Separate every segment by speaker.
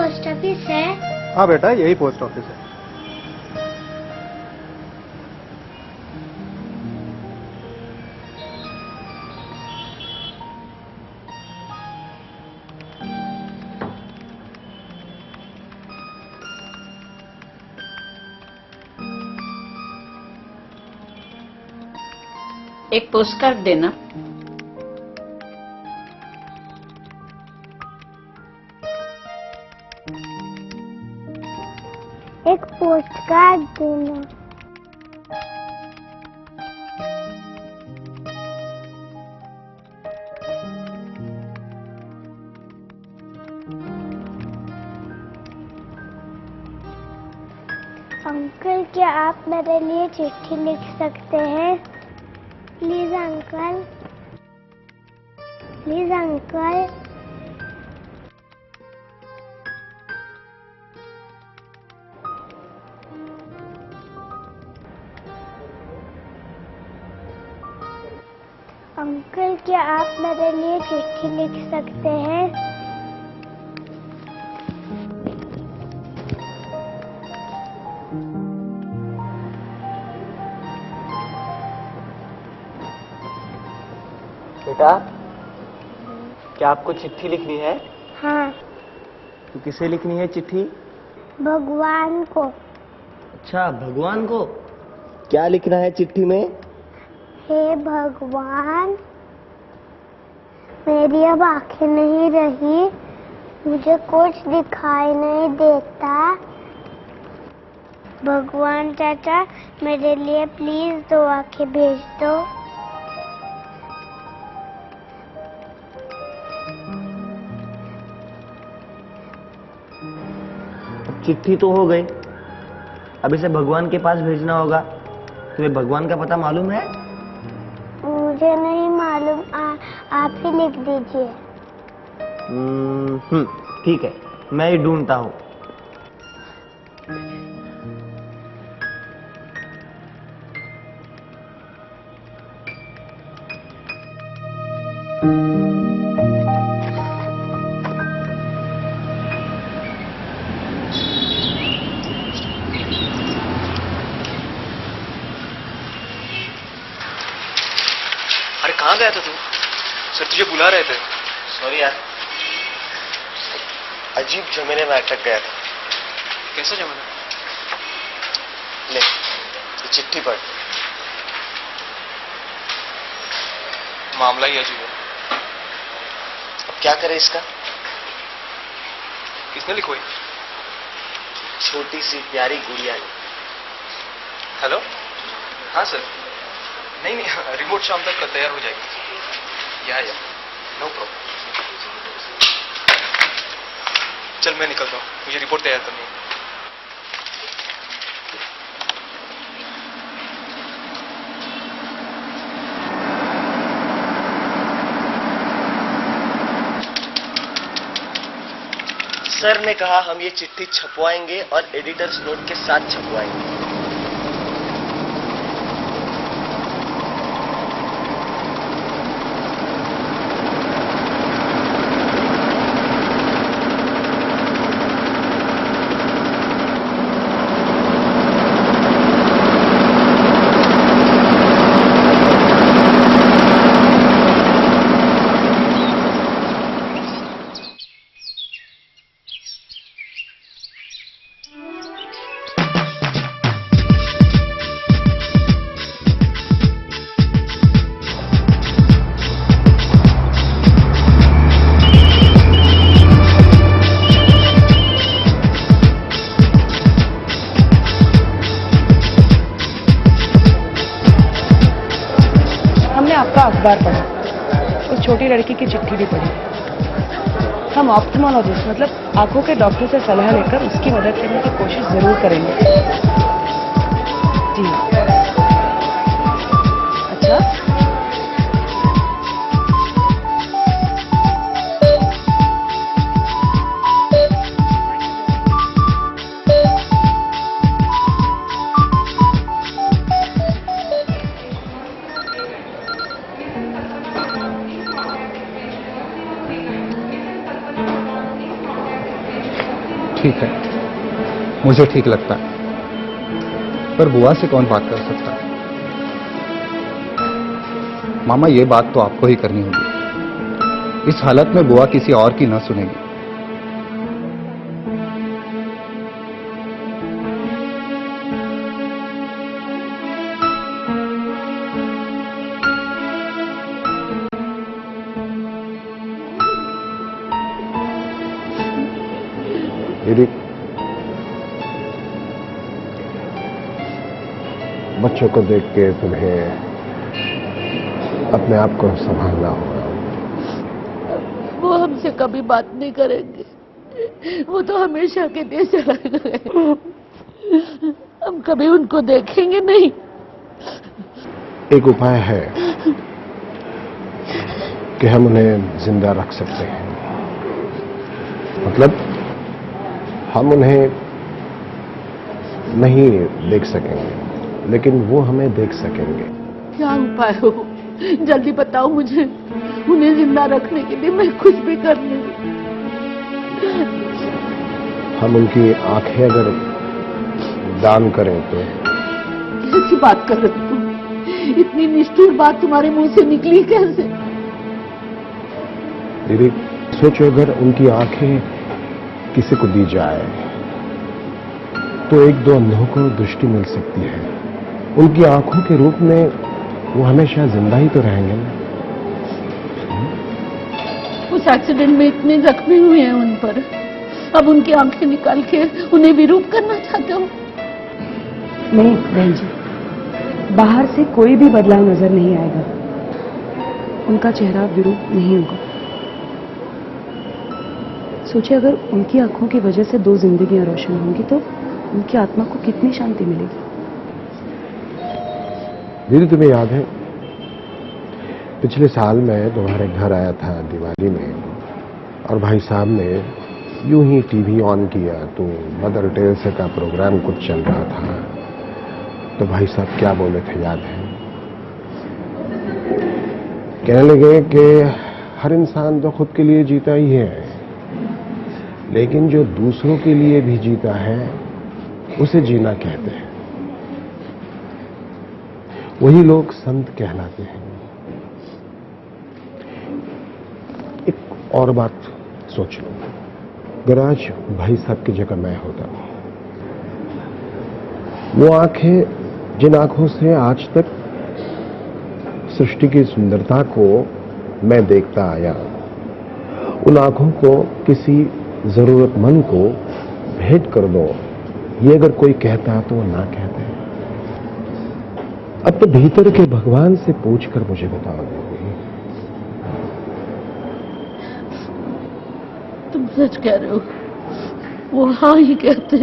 Speaker 1: Post office है?
Speaker 2: हाँ बेटा, यही पोस्ट ऑफिस है।
Speaker 3: एक पोस्ट कार्ड देना।
Speaker 1: एक पोस्ट कार्ड देना। अंकल, क्या आप मेरे लिए चिट्ठी लिख सकते हैं? Please uncle, please uncle. Uncle, क्या आप मेरे लिए चिट्ठी लिख सकते हैं?
Speaker 4: बेटा, क्या आपको चिट्ठी लिखनी है?
Speaker 1: हाँ।
Speaker 4: तो किसे लिखनी है चिट्ठी?
Speaker 1: भगवान को।
Speaker 4: अच्छा, भगवान को। क्या लिखना है चिट्ठी में?
Speaker 1: हे भगवान, मेरी अब आंखें नहीं रही, मुझे कुछ दिखाई नहीं देता। भगवान चाचा, मेरे लिए प्लीज 2 आंखें भेज दो।
Speaker 4: चिट्ठी तो हो गई, अब इसे भगवान के पास भेजना होगा। तुम्हें भगवान का पता मालूम है?
Speaker 1: मुझे नहीं मालूम, आप ही लिख दीजिए।
Speaker 4: ठीक है, मैं ही ढूंढता हूँ।
Speaker 2: अरे कहाँ गया था तू? सर तुझे बुला रहे थे।
Speaker 4: सॉरी यार, अजीब झमेले में अटक गया था।
Speaker 2: कैसा जमाना?
Speaker 4: ले, ये चिट्ठी पढ़।
Speaker 2: मामला ही अजीब है।
Speaker 4: अब क्या करे इसका?
Speaker 2: किसने लिखवाई?
Speaker 4: छोटी सी प्यारी गुड़िया ने।
Speaker 2: हेलो? हाँ सर। नहीं, रिमोट शाम तक तैयार हो जाएगी। या नो प्रॉब्लम। चल मैं निकलता हूँ, मुझे रिपोर्ट तैयार करनी है।
Speaker 4: सर ने कहा हम ये चिट्ठी छपवाएंगे और एडिटर्स नोट के साथ छपवाएंगे।
Speaker 5: आपका अखबार पढ़ा, उस छोटी लड़की की चिट्ठी भी पढ़ी। हम ऑप्थेमोलॉजिस्ट मतलब आंखों के डॉक्टर से सलाह लेकर उसकी मदद करने की कोशिश जरूर करेंगे। जी अच्छा,
Speaker 3: ठीक है, मुझे ठीक लगता है, पर बुआ से कौन बात कर सकता है? मामा, ये बात तो आपको ही करनी होगी। इस हालत में बुआ किसी और की ना सुनेगी।
Speaker 6: दीदी, बच्चों को देख के तुम्हें अपने आप को संभालना होगा।
Speaker 7: वो हमसे कभी बात नहीं करेंगे, वो तो हमेशा के लिए चले गए। हम कभी उनको देखेंगे नहीं।
Speaker 6: एक उपाय है कि हम उन्हें जिंदा रख सकते हैं। मतलब हम उन्हें नहीं देख सकेंगे, लेकिन वो हमें देख सकेंगे।
Speaker 7: क्या उपाय हो, जल्दी बताओ मुझे। उन्हें जिंदा रखने के लिए मैं कुछ भी कर लूंगी।
Speaker 6: हम उनकी आंखें अगर दान करें तो।
Speaker 7: कैसी बात कर रहे हो तुम? इतनी निष्ठुर बात तुम्हारे मुंह से निकली कैसे?
Speaker 6: दीदी, सोचो अगर उनकी आंखें किसी को दी जाए तो एक दो अंधों को दृष्टि मिल सकती है। उनकी आंखों के रूप में वो हमेशा जिंदा ही तो रहेंगे ना।
Speaker 7: उस एक्सीडेंट में इतने जख्मी हुए हैं उन पर, अब उनकी आंखें निकाल के उन्हें विरूप करना चाहते हो?
Speaker 5: नहीं बहन जी, बाहर से कोई भी बदलाव नजर नहीं आएगा। उनका चेहरा विरूप नहीं होगा। सोचिए, अगर उनकी आंखों की वजह से दो जिंदगियां रोशन होंगी तो उनकी आत्मा को कितनी शांति मिलेगी।
Speaker 6: दीदी, तुम्हें याद है पिछले साल मैं तुम्हारे घर आया था दिवाली में, और भाई साहब ने यूं ही टीवी ऑन किया तो मदर टेरेसा का प्रोग्राम कुछ चल रहा था। तो भाई साहब क्या बोले थे याद है? कहने लगे कि हर इंसान तो खुद के लिए जीता ही है, लेकिन जो दूसरों के लिए भी जीता है उसे जीना कहते हैं। वही लोग संत कहलाते हैं। एक और बात सोच लो, अगर आज भाई साहब की जगह मैं होता, वो आंखें जिन आंखों से आज तक सृष्टि की सुंदरता को मैं देखता आया, उन आंखों को किसी जरूरतमंद को भेंट कर दो, ये अगर कोई कहता तो वो ना कहते। अब तो भीतर के भगवान से पूछकर मुझे बताओ दीदी।
Speaker 7: तुम सच कह रहे हो? वो हाँ ही कहते।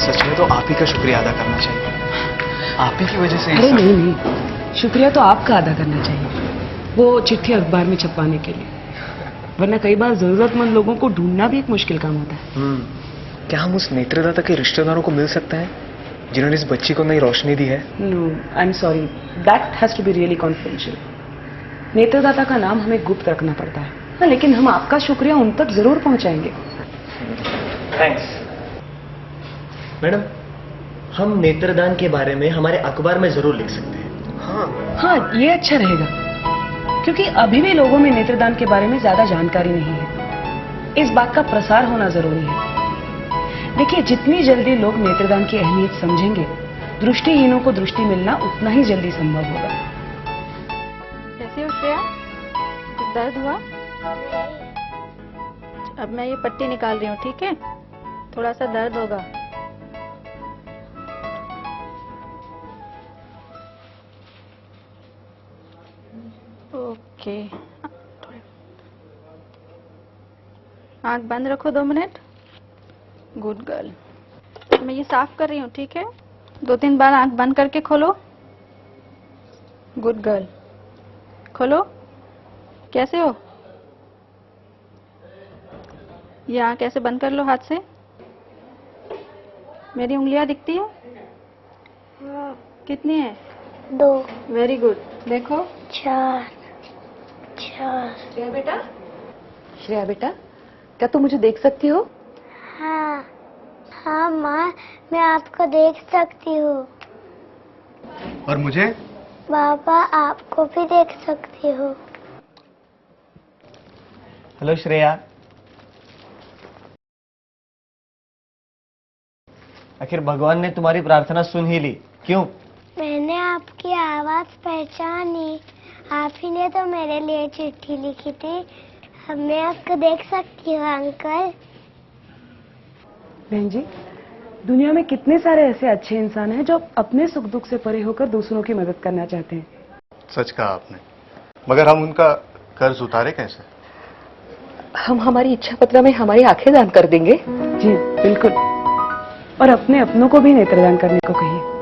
Speaker 2: सच में तो आप ही का शुक्रिया अदा करना चाहिए। आप ही की वजह से।
Speaker 5: अरे नहीं नहीं, शुक्रिया तो आपका अदा करना चाहिए, वो चिट्ठी अखबार में छपवाने के लिए। वरना कई बार जरूरतमंद लोगों को ढूंढना भी एक मुश्किल काम होता है।
Speaker 2: क्या हम उस नेत्रदाता के रिश्तेदारों को मिल सकते हैं जिन्होंने इस बच्ची को नई रोशनी दी है?
Speaker 5: No, I am sorry, that has to be really confidential. नेत्रदाता का नाम हमें गुप्त रखना पड़ता है। हाँ, लेकिन हम आपका शुक्रिया उन तक जरूर पहुंचाएंगे।
Speaker 2: थैंक्स। मैडम,
Speaker 4: हम नेत्रदान के बारे में हमारे अखबार में जरूर लिख सकते हैं।
Speaker 5: हाँ, ये अच्छा रहेगा, क्योंकि अभी भी लोगों में नेत्रदान के बारे में ज्यादा जानकारी नहीं है। इस बात का प्रसार होना जरूरी है। देखिए, जितनी जल्दी लोग नेत्रदान की अहमियत समझेंगे, दृष्टिहीनों को दृष्टि मिलना उतना ही जल्दी संभव होगा।
Speaker 8: कैसे हो श्रेया? कुछ दर्द हुआ? अब मैं ये पट्टी निकाल रही हूँ, ठीक है? थोड़ा सा दर्द होगा। ओके, आंख बंद रखो 2 मिनट। Good girl. मैं ये साफ कर रही हूँ, ठीक है? 2-3 बार आंख बंद करके खोलो। Good girl. खोलो। कैसे हो? ये आंख ऐसे बंद कर लो हाथ से। मेरी उंगलियां दिखती है? कितनी है?
Speaker 1: 2
Speaker 8: वेरी गुड। देखो।
Speaker 1: 4
Speaker 5: श्रेया बेटा, क्या तुम मुझे देख सकती हो?
Speaker 1: हाँ हाँ माँ, मैं आपको देख सकती हूँ।
Speaker 3: और मुझे?
Speaker 1: पापा, आपको भी देख सकती हूँ।
Speaker 4: हेलो श्रेया। आखिर भगवान ने तुम्हारी प्रार्थना सुन ही ली। क्यों?
Speaker 1: मैंने आपकी आवाज पहचानी। आप ही ने तो मेरे लिए चिट्ठी लिखी थी। अब मैं आपको देख सकती हूँ अंकल।
Speaker 5: बहन जी, दुनिया में कितने सारे ऐसे अच्छे इंसान हैं जो अपने सुख दुख से परे होकर दूसरों की मदद करना चाहते हैं।
Speaker 9: सच कहा आपने, मगर हम उनका कर्ज उतारे कैसे?
Speaker 10: हम हमारी इच्छा पत्र में हमारी आंखें दान कर देंगे।
Speaker 5: जी बिल्कुल, और अपने अपनों को भी नेत्रदान करने को कहिए।